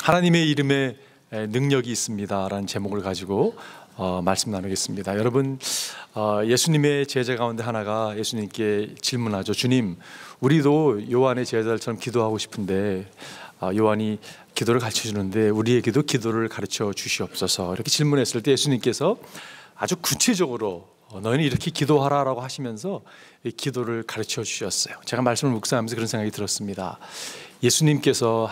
하나님의 이름에 능력이 있습니다라는 제목을 가지고 말씀 나누겠습니다. 여러분, 예수님의 제자 가운데 하나가 예수님께 질문하죠. 주님, 우리도 요한의 제자들처럼 기도하고 싶은데 요한이 기도를 가르쳐 주는데 우리에게도 기도를 가르쳐 주시옵소서. 이렇게 질문했을 때 예수님께서 아주 구체적으로 너희는 이렇게 기도하라라고 하시면서 기도를 가르쳐 주셨어요. 제가 말씀을 묵상하면서 그런 생각이 들었습니다. 예수님께서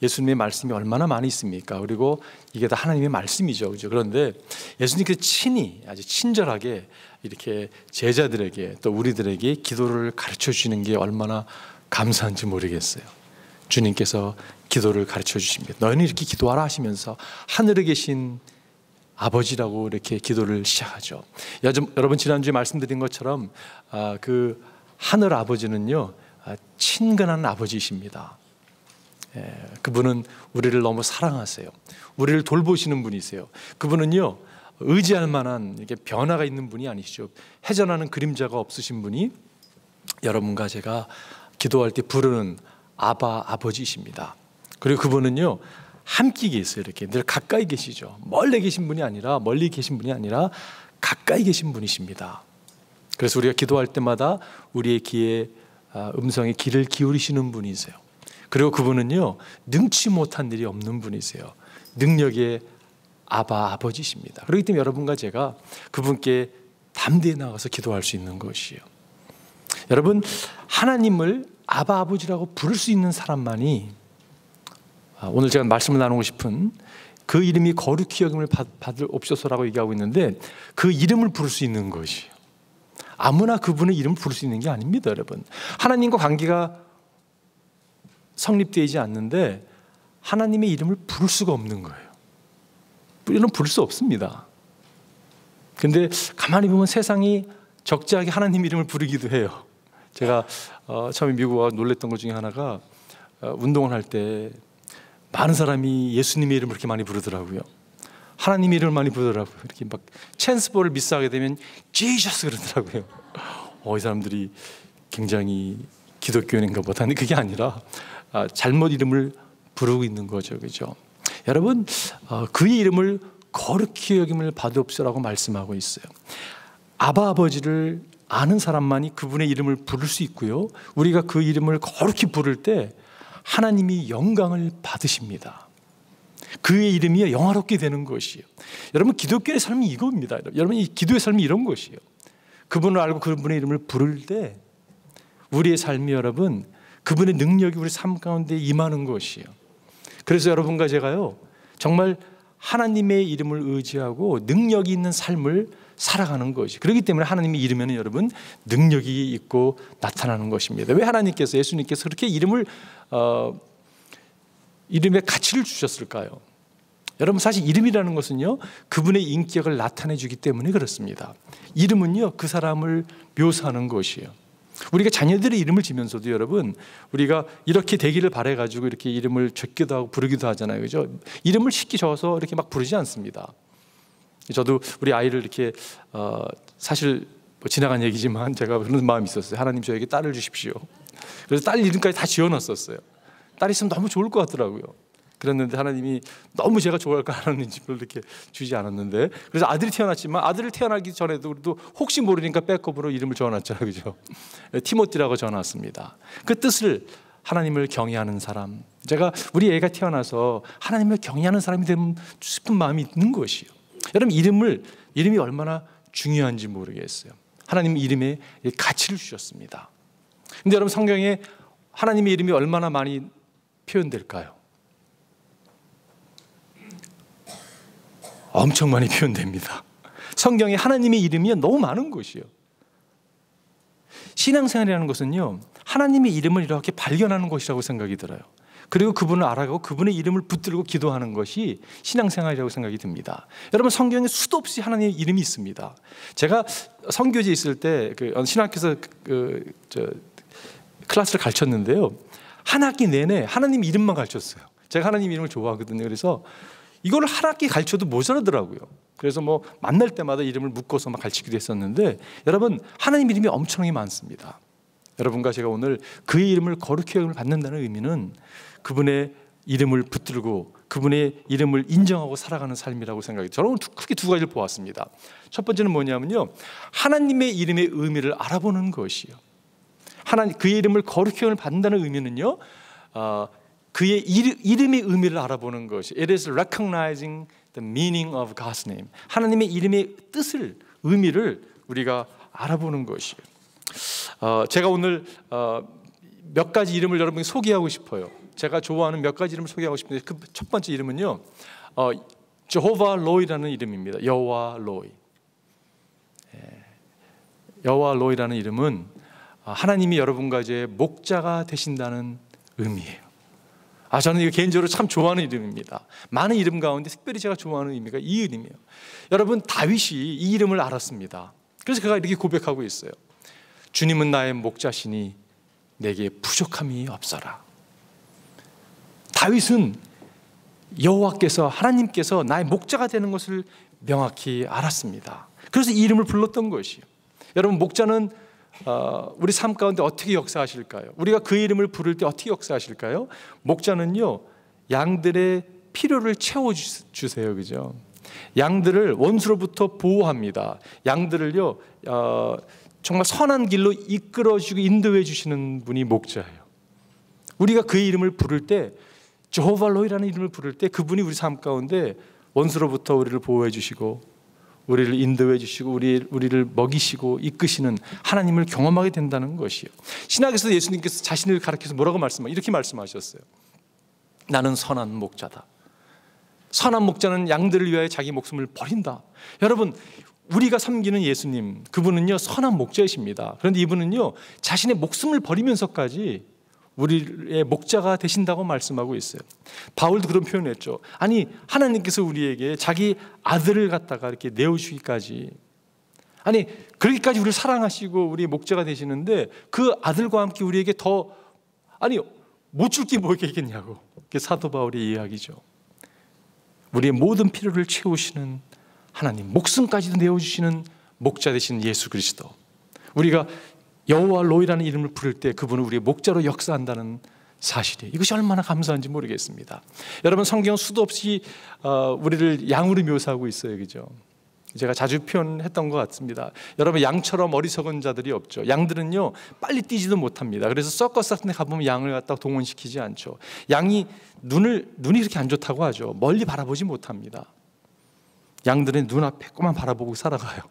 예수님의 말씀이 얼마나 많이 있습니까? 그리고 이게 다 하나님의 말씀이죠, 그죠? 그런데 예수님께서 친히 아주 친절하게 이렇게 제자들에게 또 우리들에게 기도를 가르쳐 주시는 게 얼마나 감사한지 모르겠어요. 주님께서 기도를 가르쳐 주십니다. 너희는 이렇게 기도하라 하시면서 하늘에 계신 아버지라고 이렇게 기도를 시작하죠. 여러분, 지난주에 말씀드린 것처럼 그 하늘 아버지는요, 친근한 아버지이십니다. 그분은 우리를 너무 사랑하세요. 우리를 돌보시는 분이세요. 그분은요, 의지할 만한 이렇게 변화가 있는 분이 아니시죠. 해전하는 그림자가 없으신 분이 여러분과 제가 기도할 때 부르는 아버지이십니다. 그리고 그분은요, 함께 계세요. 이렇게 늘 가까이 계시죠. 멀리 계신 분이 아니라 가까이 계신 분이십니다. 그래서 우리가 기도할 때마다 우리의 귀에 음성에 귀를 기울이시는 분이세요. 그리고 그분은요, 능치 못한 일이 없는 분이세요. 능력의 아버지십니다. 그렇기 때문에 여러분과 제가 그분께 담대히 나가서 기도할 수 있는 것이에요. 여러분, 하나님을 아버지라고 부를 수 있는 사람만이 오늘 제가 말씀을 나누고 싶은 그 이름이 거룩히 여김을 받을 옵소서라고 얘기하고 있는데, 그 이름을 부를 수 있는 것이에요. 아무나 그분의 이름을 부를 수 있는 게 아닙니다, 여러분. 하나님과 관계가 성립되지 않는데 하나님의 이름을 부를 수가 없는 거예요. 이름 부를 수 없습니다. 근데 가만히 보면 세상이 적지하게 하나님 이름을 부르기도 해요. 제가 처음에 미국 와서 놀랬던 것 중에 하나가, 운동을 할 때 많은 사람이 예수님의 이름을 그렇게 많이 부르더라고요. 하나님의 이름을 많이 부르더라고요. 이렇게 막 찬스볼을 미스하게 되면 지저스 그러더라고요. 이 사람들이 굉장히 기독교인인가 보다. 근데 그게 아니라 잘못 이름을 부르고 있는 거죠, 그죠? 여러분, 그의 이름을 거룩히 여김을 받으옵소서라고 말씀하고 있어요. 아버지를 아는 사람만이 그분의 이름을 부를 수 있고요, 우리가 그 이름을 거룩히 부를 때 하나님이 영광을 받으십니다. 그의 이름이 영화롭게 되는 것이에요. 여러분, 기독교의 삶이 이겁니다. 여러분, 이 기도의 삶이 이런 것이에요. 그분을 알고 그분의 이름을 부를 때 우리의 삶이, 여러분, 그분의 능력이 우리 삶 가운데 임하는 것이에요. 그래서 여러분과 제가요, 정말 하나님의 이름을 의지하고 능력이 있는 삶을 살아가는 것이, 그렇기 때문에 하나님의 이름에는 여러분 능력이 있고 나타나는 것입니다. 왜 하나님께서, 예수님께서 그렇게 이름의 가치를 주셨을까요? 여러분, 사실 이름이라는 것은요, 그분의 인격을 나타내 주기 때문에 그렇습니다. 이름은요, 그 사람을 묘사하는 것이에요. 우리가 자녀들의 이름을 지면서도 여러분, 우리가 이렇게 되기를 바래가지고 이렇게 이름을 적기도 하고 부르기도 하잖아요, 그죠? 이름을 쉽게 적어서 이렇게 막 부르지 않습니다. 저도 우리 아이를 이렇게 사실 지나간 얘기지만 제가 그런 마음이 있었어요. 하나님, 저에게 딸을 주십시오. 그래서 딸 이름까지 다 지어놨었어요. 딸 있으면 너무 좋을 것 같더라고요. 그랬는데 하나님이 너무 제가 좋아할까 하는 집을 이렇게 주지 않았는데, 그래서 아들이 태어났지만 아들을 태어나기 전에도 우리도 혹시 모르니까 백업으로 이름을 적어놨잖아요, 그죠? 티모티라고 적어놨습니다. 그 뜻을, 하나님을 경외하는 사람, 제가 우리 애가 태어나서 하나님을 경외하는 사람이 되고 싶은 마음이 있는 것이에요. 여러분, 이름이 얼마나 중요한지 모르겠어요. 하나님 이름에 가치를 주셨습니다. 근데 여러분, 성경에 하나님의 이름이 얼마나 많이 표현될까요? 엄청 많이 표현됩니다. 성경에 하나님의 이름이 너무 많은 것이에요. 신앙생활이라는 것은요, 하나님의 이름을 이렇게 발견하는 것이라고 생각이 들어요. 그리고 그분을 알아가고 그분의 이름을 붙들고 기도하는 것이 신앙생활이라고 생각이 듭니다. 여러분, 성경에 수도 없이 하나님의 이름이 있습니다. 제가 선교지에 있을 때 신학교에서 클래스를 가르쳤는데요, 한 학기 내내 하나님 이름만 가르쳤어요. 제가 하나님 이름을 좋아하거든요. 그래서 이거를 한 학기 가르쳐도 모자라더라고요. 그래서 뭐 만날 때마다 이름을 묶어서 막 가르치기도 했었는데, 여러분, 하나님 이름이 엄청나게 많습니다. 여러분과 제가 오늘 그의 이름을 거룩히 여김을 받는다는 의미는 그분의 이름을 붙들고 그분의 이름을 인정하고 살아가는 삶이라고 생각해요. 저는 크게 두 가지를 보았습니다. 첫 번째는 뭐냐면요, 하나님의 이름의 의미를 알아보는 것이요. 하나님 그의 이름을 거룩히 받는다는 의미는요, 그의 이름의 의미를 알아보는 것이. It is recognizing the meaning of God's name. 하나님의 이름의 뜻을, 의미를 우리가 알아보는 것이에요. 제가 오늘 몇 가지 이름을 여러분께 소개하고 싶어요. 제가 좋아하는 몇 가지 이름을 소개하고 싶은데 그 첫 번째 이름은요, 제호바 로이라는 이름입니다. 여호와 로이. 여호와 로이라는 이름은 하나님이 여러분과 이제 목자가 되신다는 의미예요. 저는 이거 개인적으로 참 좋아하는 이름입니다. 많은 이름 가운데 특별히 제가 좋아하는 의미가 이 이름이에요. 여러분, 다윗이 이 이름을 알았습니다. 그래서 그가 이렇게 고백하고 있어요. 주님은 나의 목자시니 내게 부족함이 없어라. 다윗은 여호와께서, 하나님께서 나의 목자가 되는 것을 명확히 알았습니다. 그래서 이 이름을 불렀던 것이에요. 여러분, 목자는 우리 삶 가운데 어떻게 역사하실까요? 우리가 그 이름을 부를 때 어떻게 역사하실까요? 목자는요, 양들의 필요를 채워주세요. 그죠? 양들을 원수로부터 보호합니다. 양들을요, 정말 선한 길로 이끌어주고 인도해 주시는 분이 목자예요. 우리가 그의 이름을 부를 때, 제호바 로이라는 이름을 부를 때 그분이 우리 삶 가운데 원수로부터 우리를 보호해 주시고 우리를 인도해 주시고 우리를 먹이시고 이끄시는 하나님을 경험하게 된다는 것이요. 신약에서 예수님께서 자신을 가리켜서 뭐라고 이렇게 말씀하셨어요. 나는 선한 목자다. 선한 목자는 양들을 위하여 자기 목숨을 버린다. 여러분, 우리가 섬기는 예수님, 그분은요 선한 목자이십니다. 그런데 이분은요 자신의 목숨을 버리면서까지 우리의 목자가 되신다고 말씀하고 있어요. 바울도 그런 표현을 했죠. 아니, 하나님께서 우리에게 자기 아들을 갖다가 이렇게 내어주기까지, 아니 그렇게까지 우리를 사랑하시고 우리의 목자가 되시는데 그 아들과 함께 우리에게 더, 아니 못 줄 게 뭐가 있겠냐고. 그게 사도 바울의 이야기죠. 우리의 모든 필요를 채우시는 하나님, 목숨까지도 내어주시는 목자 되신 예수 그리스도. 우리가 여호와 로이라는 이름을 부를 때 그분은 우리의 목자로 역사한다는 사실이에요. 이것이 얼마나 감사한지 모르겠습니다. 여러분, 성경 수도 없이 우리를 양으로 묘사하고 있어요. 그죠? 제가 자주 표현했던 것 같습니다. 여러분, 양처럼 어리석은 자들이 없죠. 양들은요 빨리 뛰지도 못합니다. 그래서 서커스 같은 데 가보면 양을 갖다가 동원시키지 않죠. 양이 눈이 그렇게 안 좋다고 하죠. 멀리 바라보지 못합니다. 양들은 눈앞에만 바라보고 살아가요.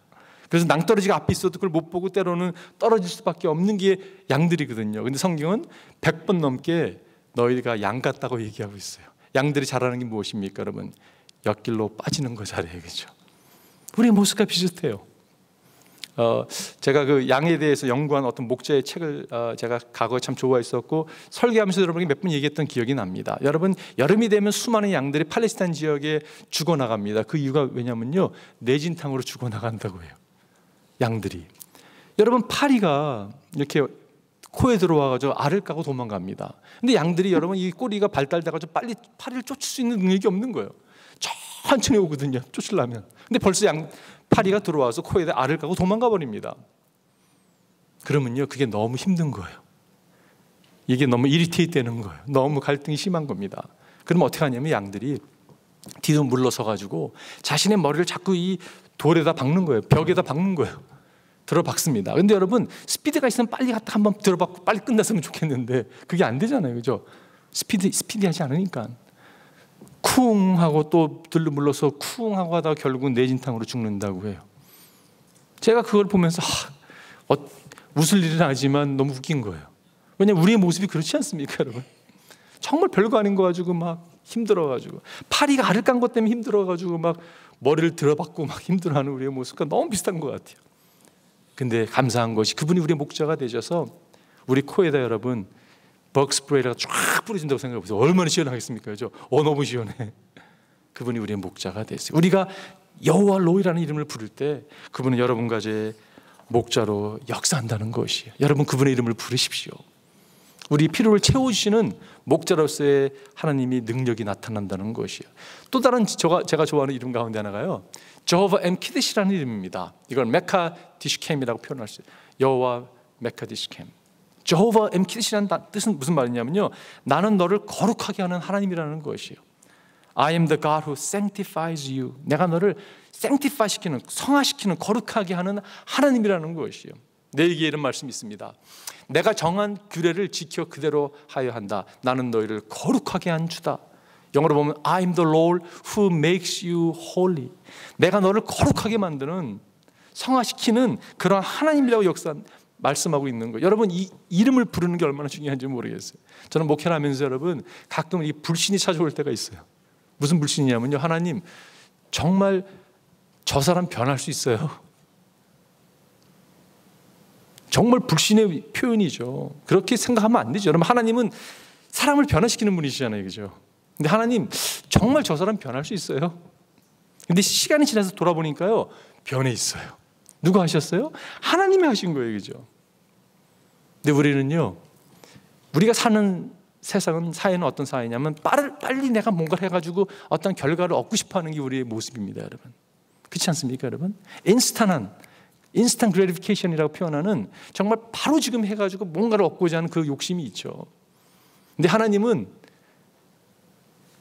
그래서 낭떠러지가 앞에 있어도 그걸 못 보고 때로는 떨어질 수밖에 없는 게 양들이거든요. 근데 성경은 100번 넘게 너희가 양 같다고 얘기하고 있어요. 양들이 잘하는 게 무엇입니까, 여러분? 옆길로 빠지는 거 잘해요. 그죠? 우리의 모습과 비슷해요. 제가 그 양에 대해서 연구한 어떤 목자의 책을 제가 과거에 참 좋아했었고 설교하면서 여러분에게 몇 번 얘기했던 기억이 납니다. 여러분, 여름이 되면 수많은 양들이 팔레스타인 지역에 죽어나갑니다. 그 이유가 왜냐면요, 내진탕으로 죽어나간다고 해요. 양들이. 여러분, 파리가 이렇게 코에 들어와가지고 알을 까고 도망갑니다. 근데 양들이, 여러분, 이 꼬리가 발달돼가지고 빨리 파리를 쫓을 수 있는 능력이 없는 거예요. 천천히 오거든요, 쫓으려면. 근데 벌써 파리가 들어와서 코에 알을 까고 도망가 버립니다. 그러면요, 그게 너무 힘든 거예요. 이게 너무 이리테이트 되는 거예요. 너무 갈등이 심한 겁니다. 그럼 어떻게 하냐면 양들이 뒤로 물러서가지고 자신의 머리를 자꾸 이 돌에다 박는 거예요. 벽에다 박는 거예요. 들어박습니다. 근데 여러분, 스피드가 있으면 빨리 갔다 한번 들어박고 빨리 끝났으면 좋겠는데 그게 안 되잖아요. 그죠? 스피디하지 않으니까 쿵 하고 또 들러 물러서 쿵 하고 하다가 결국은 내진탕으로 죽는다고 해요. 제가 그걸 보면서 웃을 일은 아니지만 너무 웃긴 거예요. 왜냐하면 우리의 모습이 그렇지 않습니까, 여러분? 정말 별거 아닌 거 가지고 막 힘들어가지고, 파리가 알을 깐 것 때문에 힘들어가지고 막 머리를 들어박고 막 힘들어하는 우리의 모습과 너무 비슷한 것 같아요. 근데 감사한 것이 그분이 우리의 목자가 되셔서 우리 코에다, 여러분, 벅스프레이가 쫙 뿌려진다고 생각해 보세요. 얼마나 시원하겠습니까? 그죠? 너무 시원해. 그분이 우리의 목자가 됐어요. 우리가 여호와 로이라는 이름을 부를 때 그분은 여러분과 제 목자로 역사한다는 것이에요. 여러분, 그분의 이름을 부르십시오. 우리 필요를 채워주시는 목자로서의 하나님이 능력이 나타난다는 것이에요. 또 다른 제가 좋아하는 이름 가운데 하나가요, 제호바 엠키드시라는 이름입니다. 이걸 메카디시켐이라고 표현할 수 있어요. 여호와 메카디시켐. Jehovah Emkidish라는 뜻은 무슨 말이냐면요, 나는 너를 거룩하게 하는 하나님이라는 것이에요. I am the God who sanctifies you. 내가 너를 sanctify 시키는, 성화시키는, 거룩하게 하는 하나님이라는 것이에요. 내게 이런 말씀이 있습니다. 내가 정한 규례를 지켜 그대로 하여야 한다. 나는 너희를 거룩하게 한 주다. 영어로 보면 I am the Lord who makes you holy. 내가 너를 거룩하게 만드는, 성화시키는 그런 하나님이라고 말씀하고 있는 거예요. 여러분, 이 이름을 부르는 게 얼마나 중요한지 모르겠어요. 저는 목회를 하면서 여러분 가끔 이 불신이 찾아올 때가 있어요. 무슨 불신이냐면요, 하나님 정말 저 사람 변할 수 있어요? 정말 불신의 표현이죠. 그렇게 생각하면 안 되죠. 여러분, 하나님은 사람을 변화시키는 분이시잖아요, 그죠? 근데 하나님 정말 저 사람 변할 수 있어요? 근데 시간이 지나서 돌아보니까요, 변해 있어요. 누가 하셨어요? 하나님이 하신 거예요, 그죠? 근데 우리는요, 우리가 사는 세상은, 사회는 어떤 사회냐면 빨리 내가 뭔가를 해가지고 어떤 결과를 얻고 싶어하는 게 우리의 모습입니다, 여러분. 그렇지 않습니까, 여러분? 인스턴트 그래티피케이션이라고 표현하는, 정말 바로 지금 해가지고 뭔가를 얻고자 하는 그 욕심이 있죠. 근데 하나님은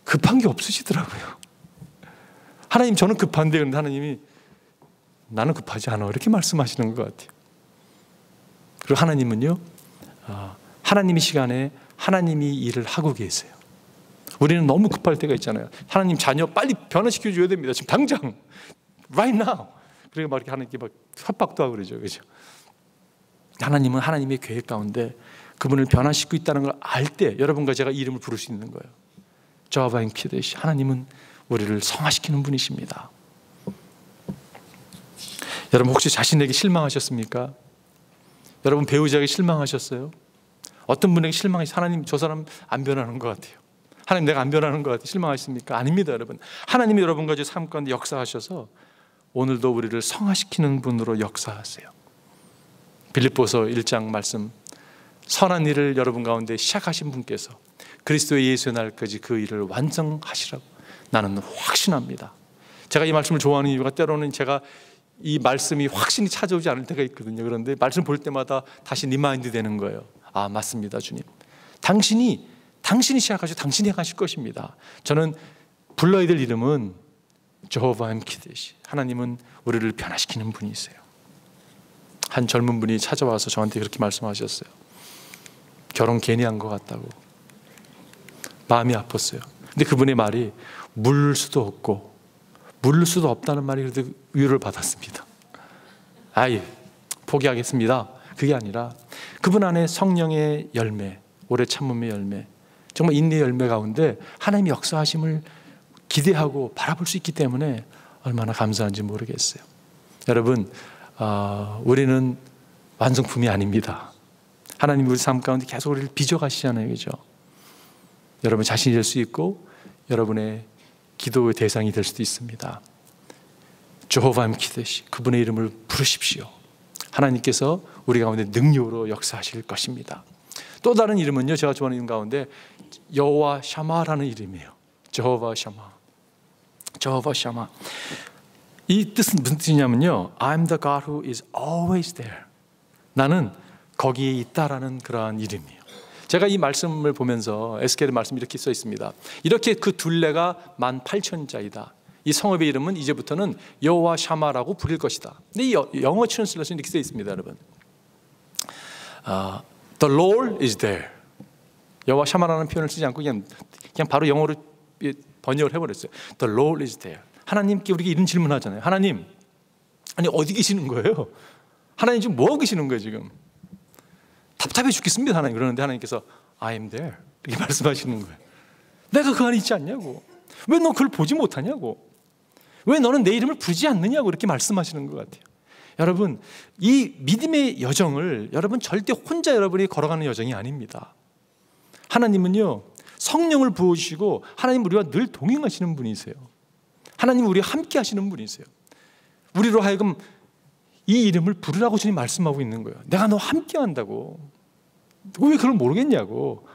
급한 게 없으시더라고요. 하나님, 저는 급한데, 그런데 하나님이 나는 급하지 않아, 이렇게 말씀하시는 것 같아요. 그리고 하나님은요, 하나님의 시간에 하나님이 일을 하고 계세요. 우리는 너무 급할 때가 있잖아요. 하나님, 자녀 빨리 변화시켜 줘야 됩니다, 지금 당장, right now. 그리고 막 이렇게 하나님께 막 협박도 하고 그러죠, 그죠? 하나님은 하나님의 계획 가운데 그분을 변화시키고 있다는 걸 알 때 여러분과 제가 이름을 부를 수 있는 거예요. 저하바 인키데시, 하나님은 우리를 성화시키는 분이십니다. 여러분, 혹시 자신에게 실망하셨습니까? 여러분, 배우자에게 실망하셨어요? 어떤 분에게 실망하셨어요? 하나님, 저 사람 안 변하는 것 같아요. 하나님, 내가 안 변하는 것 같아요. 실망하십니까? 아닙니다, 여러분. 하나님이 여러분과 제 삶 가운데 역사하셔서 오늘도 우리를 성화시키는 분으로 역사하세요. 빌립보서 1장 말씀, 선한 일을 여러분 가운데 시작하신 분께서 그리스도 예수의 날까지 그 일을 완성하시라고 나는 확신합니다. 제가 이 말씀을 좋아하는 이유가, 때로는 제가 이 말씀이 확신이 찾아오지 않을 때가 있거든요. 그런데 말씀 볼 때마다 다시 리마인드 되는 거예요. 아, 맞습니다, 주님. 당신이 시작하시고 당신이 행하실 것입니다. 저는 불러야 될 이름은 저호바 엠키데시, 하나님은 우리를 변화시키는 분이세요. 한 젊은 분이 찾아와서 저한테 그렇게 말씀하셨어요. 결혼 괜히 한 것 같다고. 마음이 아팠어요. 근데 그분의 말이 물을 수도 없고 물을 수도 없다는 말이 그래도 위로를 받았습니다. 아예 포기하겠습니다. 그게 아니라 그분 안에 성령의 열매, 오래 참음의 열매, 정말 인내의 열매 가운데 하나님의 역사하심을 기대하고 바라볼 수 있기 때문에 얼마나 감사한지 모르겠어요. 여러분, 우리는 완성품이 아닙니다. 하나님 우리 삶 가운데 계속 우리를 빚어가시잖아요, 그죠? 여러분 자신이 될 수 있고 여러분의 기도의 대상이 될 수도 있습니다. 저호바 엠키데시, 그분의 이름을 부르십시오. 하나님께서 우리 가운데 능력으로 역사하실 것입니다. 또 다른 이름은요, 제가 좋아하는 이름 가운데 여호와 샤마라는 이름이에요. 저호바 샤마. 저호바 샤마. 이 뜻은 무슨 뜻이냐면요, I'm the God who is always there. 나는 거기에 있다라는 그러한 이름이에요. 제가 이 말씀을 보면서 에스겔의 말씀이 이렇게 써 있습니다. 이렇게 그 둘레가 18,000자이다. 이 성읍의 이름은 이제부터는 여호와 샤마라고 부릴 것이다. 근데 이 영어 트랜슬레이션이 이렇게 써 있습니다, 여러분. The Lord is there. 여호와 샤마라는 표현을 쓰지 않고 그냥 바로 영어로 번역을 해버렸어요. The Lord is there. 하나님께 우리가 이런 질문하잖아요. 하나님, 아니 어디 계시는 거예요? 하나님 지금 뭐 하고 계시는 거예요 지금? 답답해 죽겠습니다, 하나님. 그러는데 하나님께서 I am there 이렇게 말씀하시는 거예요. 내가 그 안에 있지 않냐고. 왜 너 그걸 보지 못하냐고. 왜 너는 내 이름을 부르지 않느냐고 이렇게 말씀하시는 것 같아요. 여러분, 이 믿음의 여정을 여러분 절대 혼자 여러분이 걸어가는 여정이 아닙니다. 하나님은요, 성령을 부어주시고 하나님 우리와 늘 동행하시는 분이세요. 하나님 우리와 함께 하시는 분이세요. 우리로 하여금 이 이름을 부르라고 주님 말씀하고 있는 거예요. 내가 너와 함께 한다고. 왜 그걸 모르겠냐고.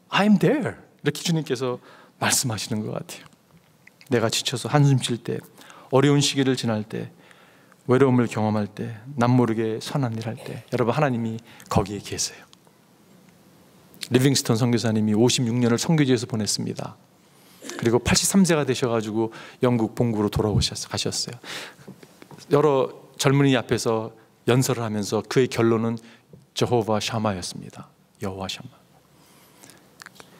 I'm there 이렇게 주님께서 말씀하시는 것 같아요. 내가 지쳐서 한숨 쉴 때, 어려운 시기를 지날 때, 외로움을 경험할 때, 남 모르게 선한 일 할 때, 여러분 하나님이 거기에 계세요. 리빙스턴 선교사님이 56년을 선교지에서 보냈습니다. 그리고 83세가 되셔가지고 영국 본국으로 가셨어요. 여러 젊은이 앞에서 연설을 하면서 그의 결론은 여호와 샤마였습니다. 여호와 샤마.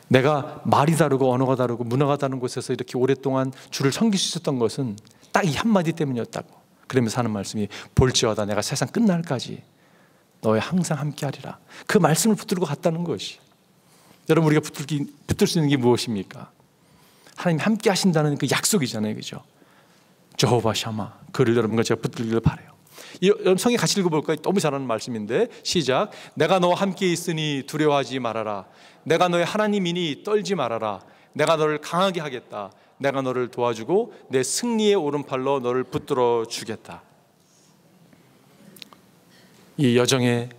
내가 말이 다르고 언어가 다르고 문화가 다른 곳에서 이렇게 오랫동안 주를 섬길 수 있었던 것은 딱 이 한마디 때문이었다고. 그러면서 하는 말씀이 볼지어다 내가 세상 끝날까지 너와 항상 함께하리라. 그 말씀을 붙들고 갔다는 것이, 여러분 우리가 붙들 수 있는 게 무엇입니까? 하나님이 함께 하신다는 그 약속이잖아요, 그죠? 여호와 샤마, 그를 여러분과 제가 붙들기를 바라요. 여러분 성경 같이 읽어볼까요? 너무 잘하는 말씀인데 시작. 내가 너와 함께 있으니 두려워하지 말아라. 내가 너의 하나님이니 떨지 말아라. 내가 너를 강하게 하겠다. 내가 너를 도와주고 내 승리의 오른팔로 너를 붙들어 주겠다. 이 여정에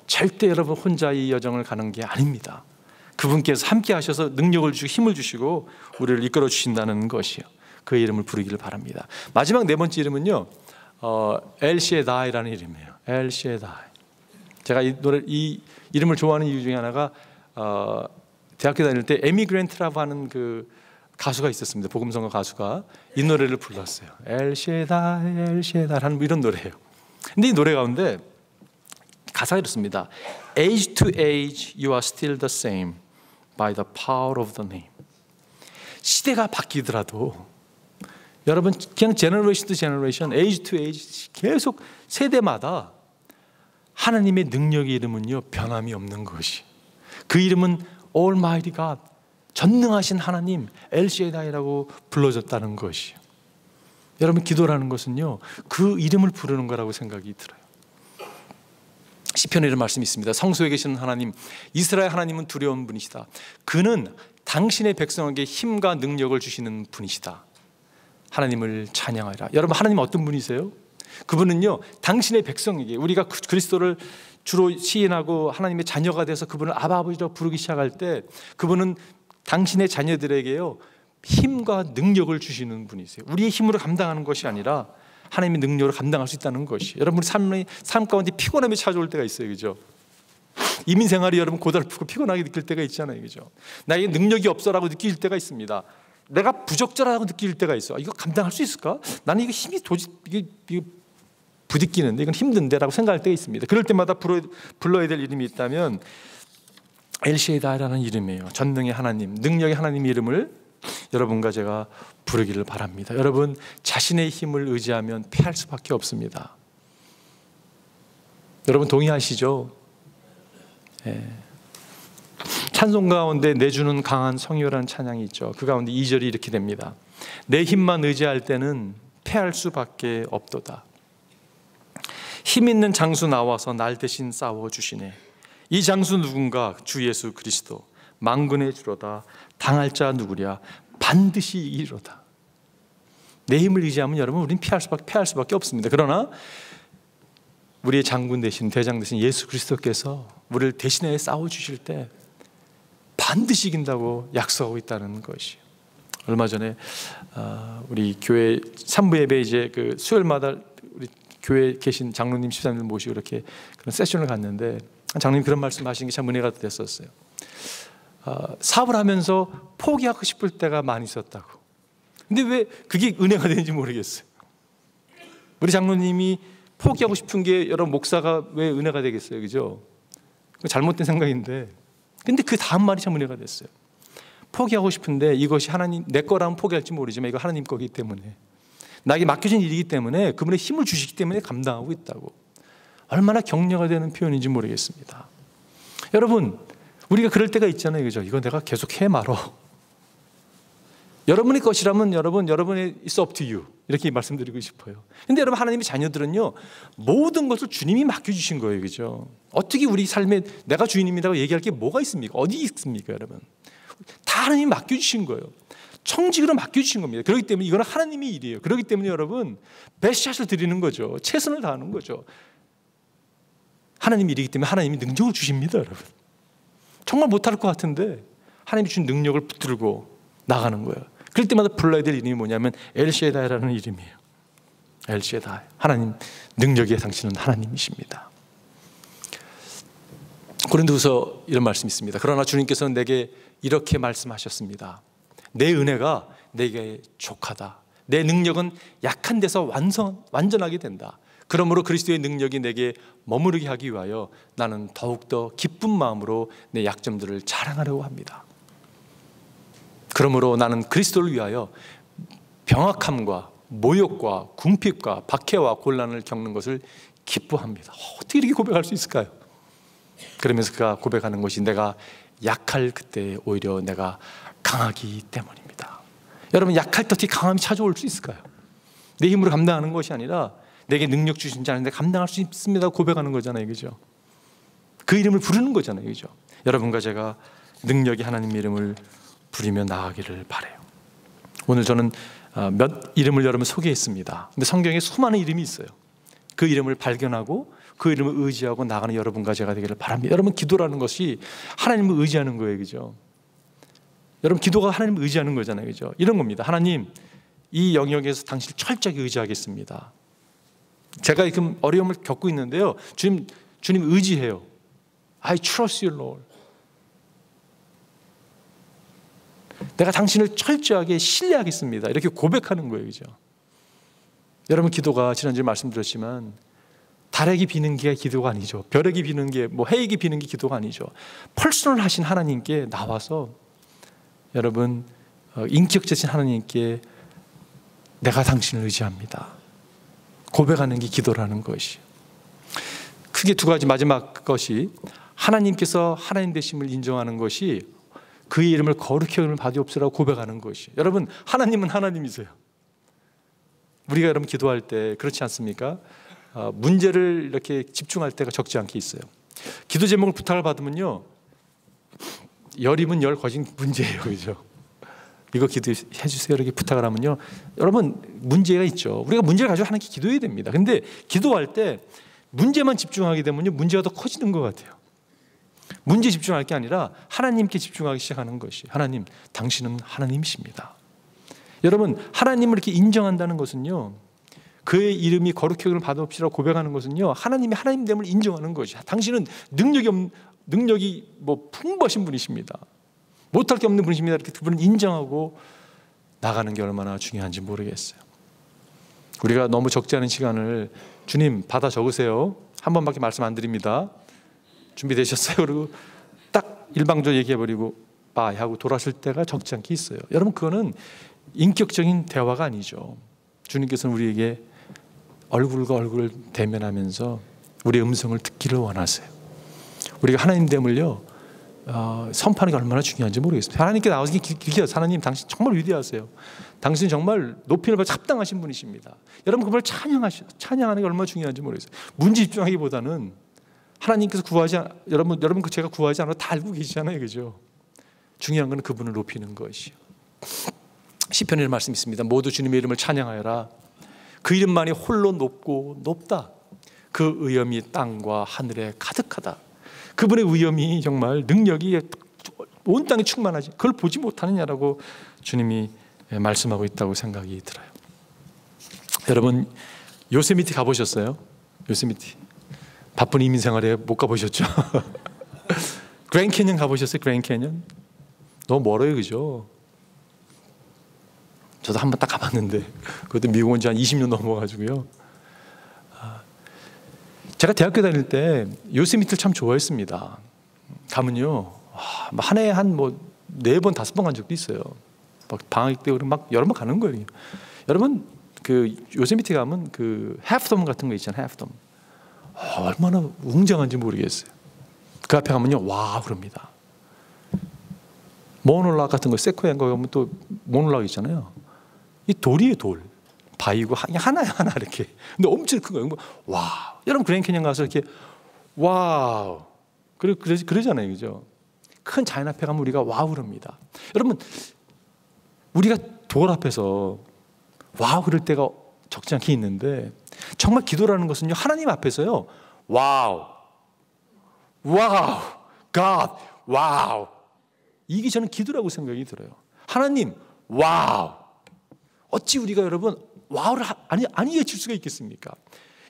절대 여러분 혼자 이 여정을 가는 게 아닙니다. 그분께서 함께 하셔서 능력을 주시고 힘을 주시고 우리를 이끌어 주신다는 것이요, 그의 이름을 부르기를 바랍니다. 마지막 네 번째 이름은요, 엘시에다이라는 이름이에요. 엘시에다이. 제가 이 이름을 좋아하는 이유 중에 하나가 대학교 다닐 때 에미그랜트라고 하는 그 가수가 있었습니다. 복음성가 가수가 이 노래를 불렀어요. 엘시에다이 엘시에다이 하는 이런 노래예요. 근데 이 노래 가운데 가사가 이렇습니다. Age to age you are still the same by the power of the name. 시대가 바뀌더라도 여러분 그냥 제너레이션 투 제너레이션, 에이지 투 에이지 계속 세대마다 하나님의 능력의 이름은요 변함이 없는 것이, 그 이름은 Almighty God, 전능하신 하나님 엘시에다이라고 불러졌다는 것이. 여러분 기도라는 것은요 그 이름을 부르는 거라고 생각이 들어요. 시편에 이런 말씀이 있습니다. 성소에 계시는 하나님, 이스라엘 하나님은 두려운 분이시다. 그는 당신의 백성에게 힘과 능력을 주시는 분이시다. 하나님을 찬양하리라. 여러분 하나님 어떤 분이세요? 그분은요 당신의 백성에게, 우리가 그리스도를 주로 시인하고 하나님의 자녀가 돼서 그분을 아바 아버지라고 부르기 시작할 때 그분은 당신의 자녀들에게요 힘과 능력을 주시는 분이세요. 우리의 힘으로 감당하는 것이 아니라 하나님의 능력으로 감당할 수 있다는 것이. 여러분 삶 가운데 피곤함이 찾아올 때가 있어요, 그죠? 이민 생활이 여러분 고달프고 피곤하게 느낄 때가 있잖아요, 그죠? 나에게 능력이 없어라고 느낄 때가 있습니다. 내가 부적절하다고 느낄 때가 있어. 이거 감당할 수 있을까? 나는 이거 힘이 이게 부딪히는데 이건 힘든데라고 생각할 때가 있습니다. 그럴 때마다 불러야 될 이름이 있다면 엘시에다이라는 이름이에요. 전능의 하나님, 능력의 하나님 이름을 여러분과 제가 부르기를 바랍니다. 여러분 자신의 힘을 의지하면 패할 수밖에 없습니다. 여러분 동의하시죠? 네. 찬송 가운데 내주는 강한 성유라는 찬양이 있죠. 그 가운데 2절이 이렇게 됩니다. 내 힘만 의지할 때는 패할 수밖에 없도다. 힘 있는 장수 나와서 날 대신 싸워주시네. 이 장수 누군가? 주 예수 그리스도. 만군의 주로다. 당할 자 누구랴? 반드시 이기리로다. 내 힘을 의지하면 여러분 우리는 패할 수밖에 없습니다. 그러나 우리의 장군 대신, 대장 대신 예수 그리스도께서 우리를 대신해 싸워주실 때 반드시 이긴다고 약속하고 있다는 것이에요. 얼마 전에 우리 교회 3부 예배 이제 그 수요일마다 우리 교회에 계신 장로님, 집사님들 모시고 이렇게 그런 세션을 갔는데 장로님 그런 말씀하시는 게 참 은혜가 됐었어요. 사업을 하면서 포기하고 싶을 때가 많이 있었다고. 근데 왜 그게 은혜가 되는지 모르겠어요. 우리 장로님이 포기하고 싶은 게 여러분 목사가 왜 은혜가 되겠어요, 그죠? 잘못된 생각인데, 근데 그 다음 말이 참 은혜가 됐어요. 포기하고 싶은데 이것이 하나님 내 거라면 포기할지 모르지만 이거 하나님 거기 때문에, 나에게 맡겨진 일이기 때문에 그분의 힘을 주시기 때문에 감당하고 있다고. 얼마나 격려가 되는 표현인지 모르겠습니다. 여러분 우리가 그럴 때가 있잖아요, 그죠? 이거 내가 계속 해 말어. 여러분의 것이라면 여러분의 it's up to you 이렇게 말씀드리고 싶어요. 근데 여러분 하나님의 자녀들은요 모든 것을 주님이 맡겨주신 거예요, 그죠? 어떻게 우리 삶에 내가 주인님이라고 얘기할 게 뭐가 있습니까? 어디 있습니까, 여러분? 다 하나님이 맡겨주신 거예요. 청직으로 맡겨주신 겁니다. 그렇기 때문에 이거는 하나님의 일이에요. 그렇기 때문에 여러분 베스트샷을 드리는 거죠. 최선을 다하는 거죠. 하나님의 일이기 때문에 하나님이 능력을 주십니다, 여러분. 정말 못할 것 같은데 하나님이 주신 능력을 붙들고 나가는 거예요. 그럴 때마다 불러야 될 이름이 뭐냐면 엘시에다이라는 이름이에요. 엘시에다이. 하나님 능력의 당신은 하나님이십니다. 고린도후서 이런 말씀이 있습니다. 그러나 주님께서는 내게 이렇게 말씀하셨습니다. 내 은혜가 내게 족하다. 내 능력은 약한 데서 완전하게 된다. 그러므로 그리스도의 능력이 내게 머무르게 하기 위하여 나는 더욱더 기쁜 마음으로 내 약점들을 자랑하려고 합니다. 그러므로 나는 그리스도를 위하여 병악함과 모욕과 궁핍과 박해와 곤란을 겪는 것을 기뻐합니다. 어떻게 이렇게 고백할 수 있을까요? 그러면서 그가 고백하는 것이 내가 약할 그때 오히려 내가 강하기 때문입니다. 여러분, 약할 때 어떻게 강함이 찾아올 수 있을까요? 내 힘으로 감당하는 것이 아니라 내게 능력 주신 자 아닌데 감당할 수 있습니다 고백하는 거잖아요, 그죠? 그 이름을 부르는 거잖아요, 그죠? 여러분과 제가 능력이 하나님 이름을 부리며 나아가기를 바라요. 오늘 저는 몇 이름을 여러분 소개했습니다. 근데 성경에 수많은 이름이 있어요. 그 이름을 발견하고 그 이름을 의지하고 나가는 여러분과 제가 되기를 바랍니다. 여러분, 기도라는 것이 하나님을 의지하는 거예요, 그죠? 여러분, 기도가 하나님을 의지하는 거잖아요, 그죠? 이런 겁니다. 하나님, 이 영역에서 당신을 철저하게 의지하겠습니다. 제가 지금 어려움을 겪고 있는데요, 주님 의지해요. I trust you, Lord. 내가 당신을 철저하게 신뢰하겠습니다. 이렇게 고백하는 거예요, 그죠? 여러분, 기도가 지난주에 말씀드렸지만 달에게 비는 게 기도가 아니죠. 별에게 비는 게, 해에게 비는 게 기도가 아니죠. 퍼스널하신 하나님께 나와서 여러분, 인격적인 하나님께 내가 당신을 의지합니다. 고백하는 게 기도라는 것이. 크게 두 가지, 마지막 것이 하나님께서 하나님 되심을 인정하는 것이 그의 이름을 거룩히 여김을 받으옵소서라고 고백하는 것이. 여러분, 하나님은 하나님이세요. 우리가 여러분 기도할 때 그렇지 않습니까? 문제를 이렇게 집중할 때가 적지 않게 있어요. 기도 제목을 부탁을 받으면요, 열이면 열 거진 문제예요, 그죠? 이거 기도해 주세요 이렇게 부탁을 하면요, 여러분 문제가 있죠. 우리가 문제를 가지고 하나님께 기도해야 됩니다. 근데 기도할 때 문제만 집중하게 되면요, 문제가 더 커지는 것 같아요. 문제에 집중할 게 아니라 하나님께 집중하기 시작하는 것이. 하나님, 당신은 하나님이십니다. 여러분, 하나님을 이렇게 인정한다는 것은요, 그의 이름이 거룩히 여김을 받으옵시라고 고백하는 것은요, 하나님이 하나님됨을 인정하는 것이. 당신은 능력이 풍부하신 분이십니다. 못할 게 없는 분이십니다. 이렇게 그분을 인정하고 나가는 게 얼마나 중요한지 모르겠어요. 우리가 너무 적지 않은 시간을 주님 받아 적으세요. 한 번밖에 말씀 안 드립니다. 준비되셨어요? 그리고 딱 일방적으로 얘기해버리고 바이 하고 돌아설 때가 적지 않게 있어요. 여러분, 그거는 인격적인 대화가 아니죠. 주님께서는 우리에게 얼굴과 얼굴을 대면하면서 우리의 음성을 듣기를 원하세요. 우리가 하나님됨을요, 선포하는 게 얼마나 중요한지 모르겠습니다. 하나님께 나와서 길게 하나님, 당신 정말 위대하세요. 당신 정말 높이를 받아 합당하신 분이십니다. 여러분, 그걸 찬양하는 게 얼마나 중요한지 모르겠어요. 문제 집중하기보다는 하나님께서 여러분 제가 구하지 않아도 다 알고 계시잖아요, 그죠? 중요한 건 그분을 높이는 것이요. 시편에 이런 말씀이 있습니다. 모두 주님의 이름을 찬양하여라. 그 이름만이 홀로 높고 높다. 그 의엄이 땅과 하늘에 가득하다. 그분의 의엄이 정말 능력이 온 땅에 충만하지, 그걸 보지 못하느냐라고 주님이 말씀하고 있다고 생각이 들어요. 여러분, 요세미티 가보셨어요? 요세미티 바쁜 이민 생활에 못 가보셨죠? 그랜드 캐년 가보셨어요? 그랜드 캐년? 너무 멀어요, 그죠? 저도 한번 딱 가봤는데, 그것도 미국 온 지 한 20년 넘어가지고요. 제가 대학교 다닐 때 요세미티를 참 좋아했습니다. 가면요, 한 해에 한 4번, 5번 간 적도 있어요. 막 방학 때 막 여러 번 가는 거예요. 여러분, 그 요세미티 가면 그 해프돔 같은 거 있잖아요, 해프돔. 얼마나 웅장한지 모르겠어요. 그 앞에 가면요, 와 그럽니다. 모놀락 같은 거, 세코야인 거 가면 또 모놀락 있잖아요. 이 돌이에요, 돌. 바위고 하나야, 하나 이렇게. 근데 엄청 큰 거예요. 와, 여러분 그랜드 캐년 가서 이렇게 와우, 그러잖아요, 그죠? 큰 자연 앞에 가면 우리가 와우 그럽니다. 여러분, 우리가 돌 앞에서 와우 그럴 때가 적지 않게 있는데, 정말 기도라는 것은요, 하나님 앞에서요, 와우, 와우, God, 와우, 이게 저는 기도라고 생각이 들어요. 하나님, 와우. 어찌 우리가 여러분 와우를 아니 외칠 수가 있겠습니까?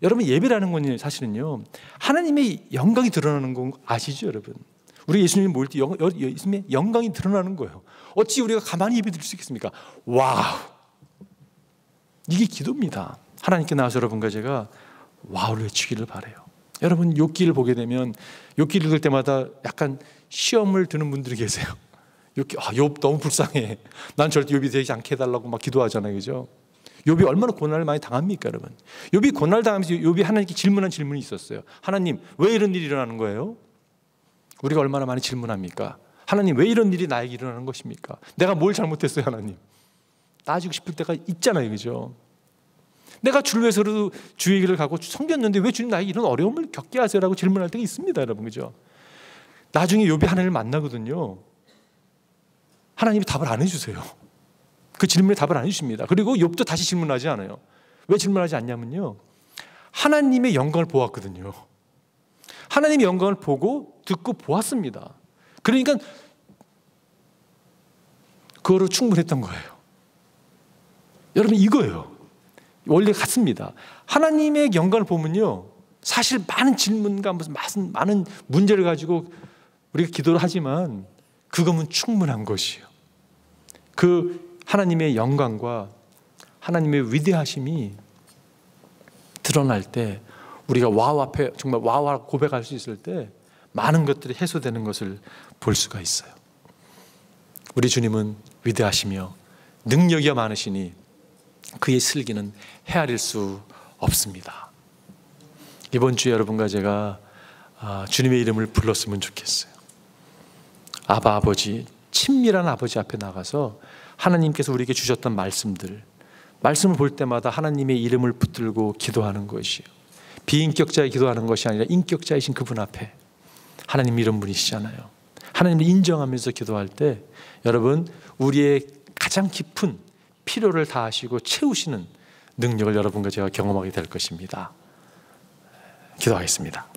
여러분 예배라는 건 사실은요 하나님의 영광이 드러나는 건 아시죠 여러분? 우리 예수님이 모일 때 예수님의 영광이 드러나는 거예요. 어찌 우리가 가만히 예배 드릴 수 있겠습니까? 와우, 이게 기도입니다. 하나님께 나와서 여러분과 제가 와우를 외치기를 바라요. 여러분 욥기를 보게 되면 욥기 읽을 때마다 약간 시험을 드는 분들이 계세요. 욥 너무 불쌍해. 난 절대 욥이 되지 않게 해달라고 막 기도하잖아요, 그죠? 욥이 얼마나 고난을 많이 당합니까, 여러분? 욥이 고난을 당하면서 욥이 하나님께 질문한 질문이 있었어요. 하나님, 왜 이런 일이 일어나는 거예요? 우리가 얼마나 많이 질문합니까? 하나님, 왜 이런 일이 나에게 일어나는 것입니까? 내가 뭘 잘못했어요, 하나님? 따지고 싶을 때가 있잖아요, 그죠? 내가 주를 위해서도 주의 길을 가고 섬겼는데 왜 주님 나에게 이런 어려움을 겪게 하세요라고 질문할 때가 있습니다, 여러분, 그죠? 나중에 욥이 하나님을 만나거든요. 하나님이 답을 안 해주세요. 그 질문에 답을 안 해주십니다. 그리고 욥도 다시 질문하지 않아요. 왜 질문하지 않냐면요, 하나님의 영광을 보았거든요. 하나님의 영광을 보고 듣고 보았습니다. 그러니까 그거로 충분했던 거예요. 여러분 이거예요. 원리 같습니다. 하나님의 영광을 보면요, 사실 많은 질문과 무슨 많은 문제를 가지고 우리가 기도를 하지만 그거면 충분한 것이에요. 그 하나님의 영광과 하나님의 위대하심이 드러날 때 우리가 와우 앞에 정말 와우 고백할 수 있을 때 많은 것들이 해소되는 것을 볼 수가 있어요. 우리 주님은 위대하시며 능력이 많으시니 그의 슬기는 헤아릴 수 없습니다. 이번 주에 여러분과 제가 주님의 이름을 불렀으면 좋겠어요. 아바 아버지, 친밀한 아버지 앞에 나가서 하나님께서 우리에게 주셨던 말씀을 볼 때마다 하나님의 이름을 붙들고 기도하는 것이요, 비인격자의 기도하는 것이 아니라 인격자이신 그분 앞에 하나님 이런 분이시잖아요. 하나님을 인정하면서 기도할 때 여러분 우리의 가장 깊은 필요를 다하시고 채우시는 능력을 여러분과 제가 경험하게 될 것입니다. 기도하겠습니다.